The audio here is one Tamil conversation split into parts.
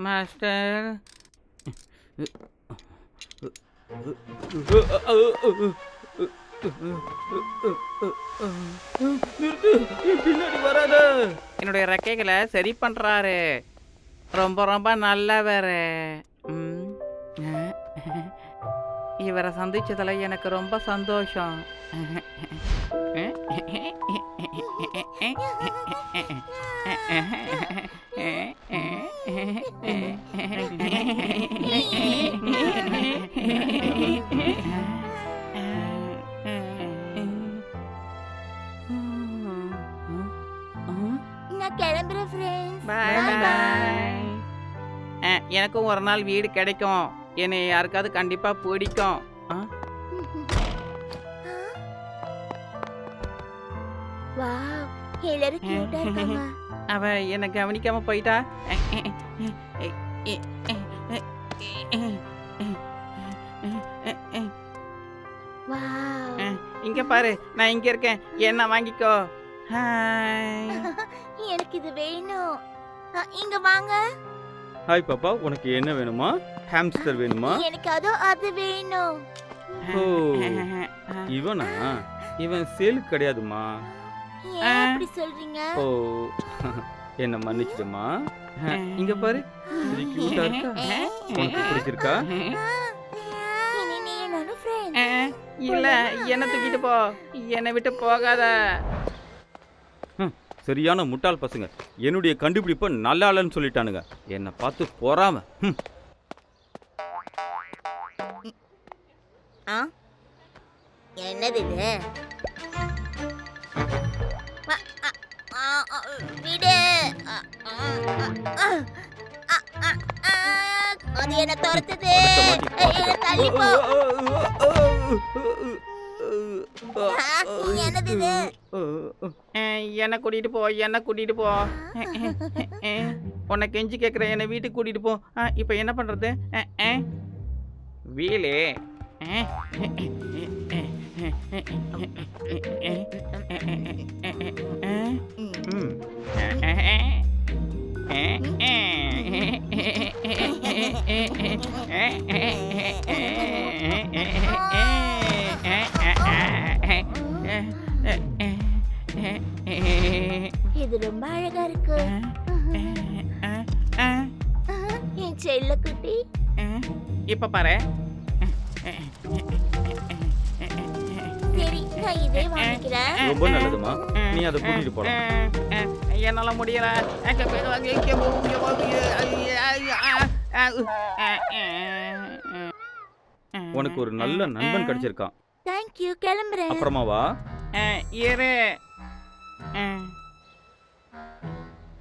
மாஸ்டர், பின்னாடி வராத. என்னுடைய ரெக்கைகளை சரி பண்றாரு. ரொம்ப ரொம்ப நல்லவர். இவரை சந்திச்சதுல எனக்கு ரொம்ப சந்தோஷம். நான் கிளம்புறேன் ஃப்ரெண்ட்ஸ். By by. எனக்கும் ஒரு நாள் வீடு கிடைக்கும். என்னை யாருக்காவது கண்டிப்பா பிடிக்கும். வாவ், எல்லாரும் கியூட்டா இருக்காங்க. அவ என்ன கவனிக்காம போயிட்டா. வாவ், இங்க பாரு, நான் இங்க இருக்கேன். என்ன வாங்கிக்கோ. ஹாய். எனக்கு இது வேணும். இங்க வாங்க. ஹாய் பாப்பா, உனக்கு என்ன வேணுமா? ஹாம்ஸ்டர் வேணுமா? எனக்கு அது வேணும். ஓ, இவனா? இவன் சேலுக்கு கிடையாதுமா. ஏன் அப்படி சொல்றீங்க? ஓ, என்ன மன்னிச்சிடுமா. இங்க பாரு, இது கியூட்டா இருக்கா? உனக்கு பிடிச்சிருக்கா? இனி நீ என்னோட ஃப்ரெண்ட். இல்ல, என்ன தூக்கிட்டு போ. என்னை விட்டு போகாத. சரியான முட்டாள் பசங்க. என்னுடைய கண்டுபிடிப்ப நல்லா இல்லைன்னு சொல்லிட்டானுங்க. என்னை பார்த்து பொறாம. என்னது இது? விடு. அது என்ன துரத்துது. தள்ளி போ. என்னது இது? என்ன கூட்டிட்டு போ, என்ன கூட்டிட்டு போ. உன்னை கெஞ்சி கேட்குறேன், என்னை வீட்டுக்கு கூட்டிட்டு போ. இப்போ என்ன பண்றது? வீலு. இது ரொம்ப அழகா இருக்கு. என் செல்ல குட்டி. இப்ப பாரு. சரி, நான் இதே வாங்கிக்கிறேன். ரொம்ப நல்லதுமா, நீ அதை கூட்டிட்டு போலாம். என்னால முடியல. உனக்கு ஒரு நல்ல நண்பன் கிடைச்சிருக்கான். Thank you. கிளம்புறேன். அப்புறமா வா. இரு.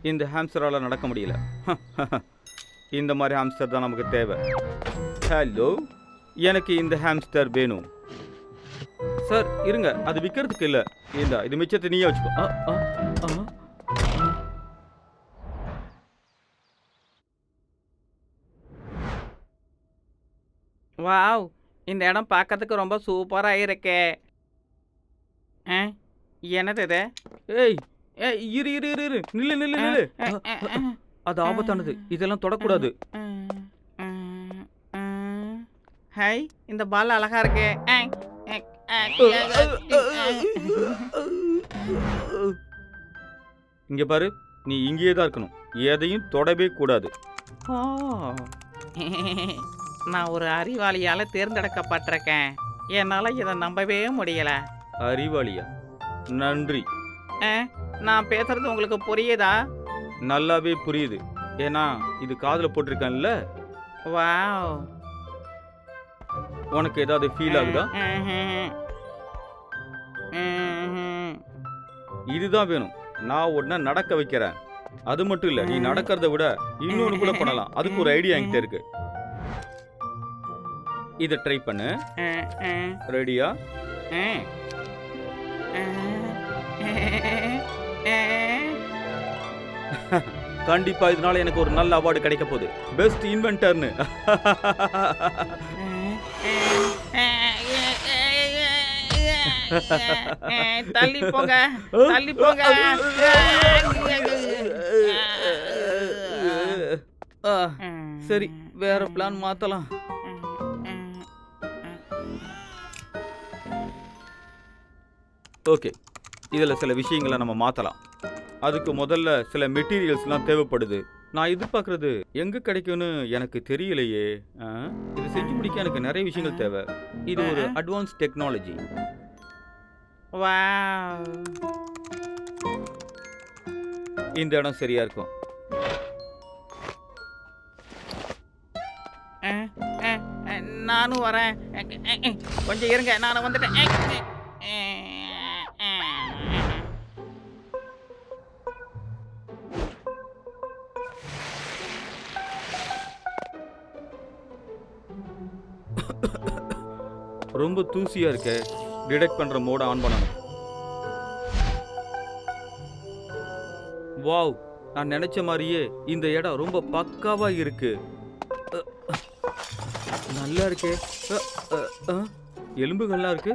இந்த ஹாம்ஸ்டரால நடக்க முடியல. இந்த மாதிரி ஹாம்ஸ்டர் தான் நமக்கு தேவை. ஹலோ, எனக்கு இந்த ஹாம்ஸ்டர் வேணும். சார் இருங்க, அது விற்கிறதுக்கு இல்லை. இது மிச்சத்தை நீயே வச்சுக்கோ. வாவ், இந்த இடம் பார்க்கறதுக்கு ரொம்ப சூப்பராக இருக்கே. என்னது இது? ஏய் ஏய், இரு இரு இரு இரு, நில்லு நில்லு நில்லு. அது ஆபத்தானது, இதெல்லாம் தொடக்கூடாது. ஹை, இந்த பால் அழகா இருக்கு. இங்க பாரு, நீ இங்கேயே தான் இருக்கணும். எதையும் தொடவே கூடாது. ஓ, நான் ஒரு அறிவாளியால தேர்ந்தெடுக்கப்பட்டிருக்கேன். என்னால இதை நம்பவே முடியல. அறிவாளியா? நன்றி. நான் பேசுறது உங்களுக்கு புரியுதா? நல்லாவே புரியுது. ஏன்னா இது காதுல போட்டிருக்கேன்ல. வாவ், உனக்கு ஏதாவது ஃபீல் ஆகுதா? இதுதான் வேணும். நான் உடனே நடக்க வைக்கிறேன். அது மட்டும் இல்ல, நீ நடக்கிறத விட இன்னொன்னு கூட பண்ணலாம். அதுக்கு ஒரு ஐடியா என்கிட்ட இருக்கு. இதை ட்ரை பண்ணு. ரெடியா? கண்டிப்பா இதனால எனக்கு ஒரு நல்ல அவார்டு கிடைக்க போகுது. பெஸ்ட் இன்வென்டர்னு. தள்ளி போங்க, தள்ளி போங்க. சரி, வேற பிளான் மாத்தலாம். ஓகே, இதில் சில விஷயங்களை நம்ம மாற்றலாம். அதுக்கு முதல்ல சில மெட்டீரியல்ஸ்லாம் தேவைப்படுது. நான் எதிர்பார்க்குறது எங்கே கிடைக்கும்னு எனக்கு தெரியலையே. இது செஞ்சு முடிக்க எனக்கு நிறைய விஷயங்கள் தேவை. இது ஒரு அட்வான்ஸ் டெக்னாலஜி. வாவ். இந்த இடம் சரியா இருக்கும். நானும் வரேன். கொஞ்சம் இருங்க, நானும் வந்துட்டேன். ரொம்ப தூசியா இருக்க. டிடெக்ட் பண்ற மோட ஆன் பண்ணணும். வாவ், நான் நினைச்ச மாதிரியே இந்த இடம் ரொம்ப பக்காவா இருக்கு. நல்லா இருக்கே. எலும்புகள்லாம் இருக்கு.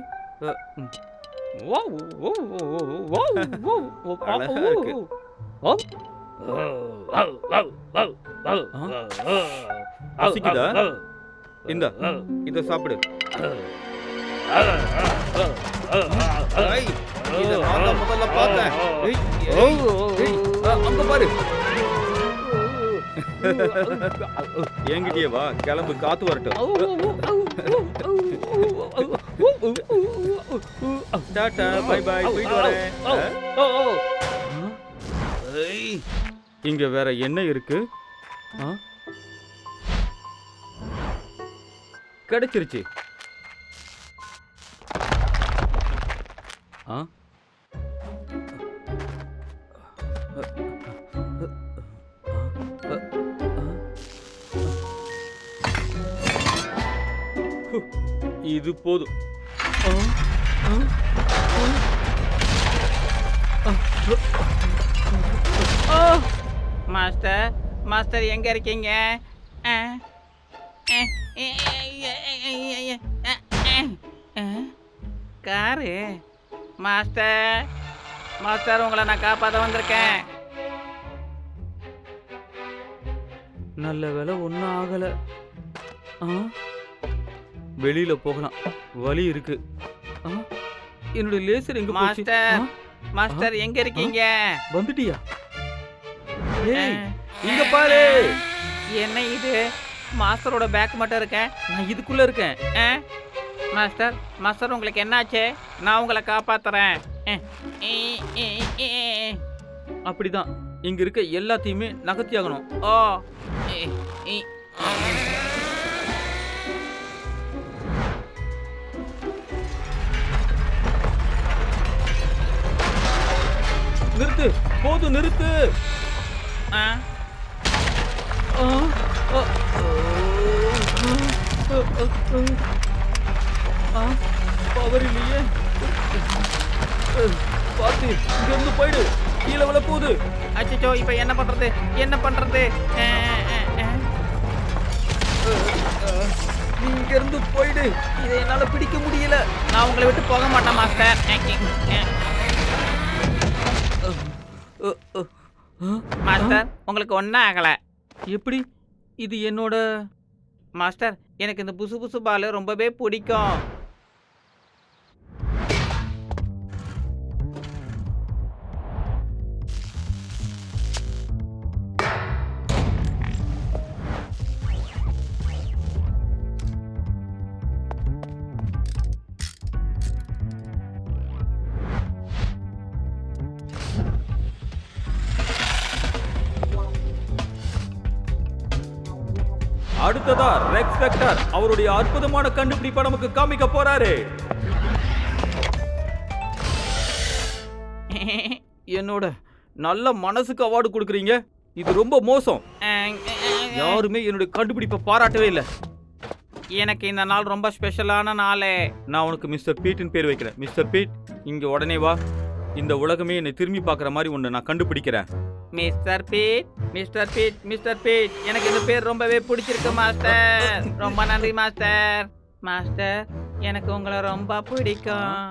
அழகா இருக்கு. பசிக்குதா? இந்த இத சாப்பிடு. இத நான் தான் முதல்ல பார்த்தேன். அங்க பாரு. என்கிட்டயே வா, கிளம்பு, காத்து வரட்டும். டாடா, பை பை, போயிட்டு வரேன். இங்க வேற என்ன இருக்கு? கிடைச்சிருச்சு. இது போதும். மாஸ்டர், மாஸ்டர் எங்க இருக்கீங்க? காரு. மாஸ்டர், மாஸ்டர் உங்களை நான் காப்பாற்ற வந்திருக்கேன். நல்ல வேலை ஒன்றும் ஆகல. வெளியில போகலாம், வழி இருக்கு. என்னுடைய லேசர் எங்க போச்சு? மாஸ்டர், மாஸ்டர் எங்க இருக்கீங்க? வந்துட்டியா? ஏய், இங்க பாரு. என்ன இது? மாஸ்டரோட பேக் மட்டும் இருக்கேன், நான் இதுக்குள்ள இருக்கேன். மாஸ்டர், மாஸ்டர் உங்களுக்கு என்னாச்சு? நான் உங்களை காப்பாத்துறேன். அப்படிதான், இங்க இருக்க எல்லாத்தையுமே நகர்த்தி ஆகணும். ஓ, நிறுத்து, போதும், நிறுத்து. பவர் இல்லையே. பாத்து, இங்க இருந்து போயிடு. கீழே விழ போகுது. அச்சோ, இப்ப என்ன பண்றது? என்ன பண்றது? நீ இங்க இருந்து போயிடு. இதை என்னால பிடிக்க முடியல. நான் உங்களை விட்டு போக மாட்டேன் மாஸ்டர். மாஸ்டர், உங்களுக்கு ஒன்றும் ஆகல. எப்படி? இது என்னோட மாஸ்டர், எனக்கு இந்த புசு புசு பால் ரொம்பவே பிடிக்கும். அடுத்ததா ரெக்ஸ் வெக்டர் அவருடைய அற்புதமான கண்டுபிடிப்பை நமக்கு காமிக்க போறாரு. என்னோட நல்ல மனசுக்கு அவார்டு கொடுக்குறீங்க. இது ரொம்ப மோசம். யாருமே என்னுடைய கண்டுபிடிப்பை பாராட்டவே இல்லை. எனக்கு இந்த நாள் ரொம்ப ஸ்பெஷலான நாள். நான் உனக்கு மிஸ்டர் பீட்னு பேர் வைக்கிறேன். மிஸ்டர் பீட், இங்க உடனே வா. இந்த உலகமே என்னை திரும்பி பார்க்குற மாதிரி ஒன்று நான் கண்டுபிடிக்கிறேன். Mister Pete, mister Pete, mister Pete, எனக்கு இந்த பேர் ரொம்பவே பிடிச்சிருக்கு மாஸ்டர். ரொம்ப நன்றி மாஸ்டர். மாஸ்டர், எனக்கு உங்களை ரொம்ப பிடிக்கும்.